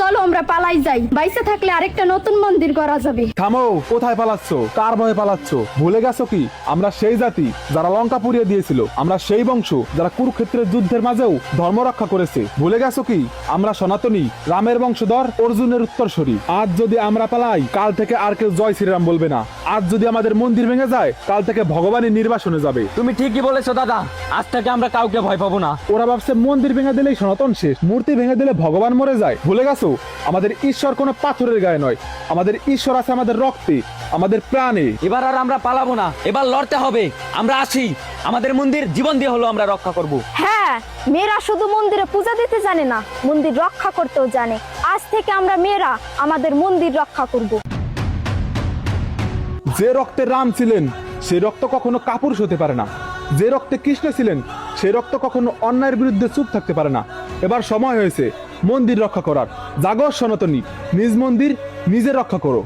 চলো আমরা পালাই যাই, বাইসে থাকলে আরেকটা নতুন মন্দির করা যাবে। থামো, কোথায় পালাচ্ছ? কার ভয়ে পালাচ্ছ? ভুলে গেছো কি আমরা সেই জাতি যারা লঙ্কা পুড়িয়ে দিয়েছিল? আমরা সেই বংশ যারা কুরুক্ষেত্রের যুদ্ধের মাঝেও ধর্ম রক্ষা করেছে। ভুলে গেছো কি আমরা সনাতনী, রামের বংশধর, অর্জুনের উত্তরসূরি। আজ যদি আমরা পালাই, কাল থেকে আর কেউ জয় শ্রীরাম বলবে না। আজ যদি আমাদের মন্দির ভেঙে যায়, কাল থেকে ভগবানের নির্বাসনে যাবে। তুমি ঠিকই বলেছো দাদা, আজ থেকে আমরা কাউকে ভয় পাবো না। ওরা ভাবছে মন্দির ভেঙে দিলেই সনাতন শেষ, মূর্তি ভেঙে দিলে ভগবান মরে যায়। ভুলে গেছো আমাদের ঈশ্বর কোনো পাথরের গায়ে নয়, আমাদের ঈশ্বর আছে আমাদের রক্তে, আমাদের প্রাণে। এবার আর আমরা পালাবো না, এবার লড়তে হবে। আমরা আসি, আমাদের মন্দির জীবন দিয়ে হলো আমরা রক্ষা করব। হ্যাঁ, মেয়েরা শুধু মন্দিরে পূজা দিতে জানে না, মন্দির রক্ষা করতেও জানে। আজ থেকে আমরা মেয়েরা আমাদের মন্দির রক্ষা করব। যে রক্তে রাম ছিলেন, সে রক্ত কখনো কাপুরুষ হতে পারে না। যে রক্তে কৃষ্ণ ছিলেন, সে রক্ত কখনো অন্যায়ের বিরুদ্ধে চুপ থাকতে পারে না। এবার সময় হয়েছে মন্দির রক্ষা করার। জাগো সনাতনী, নিজ মন্দির নিজে রক্ষা করো।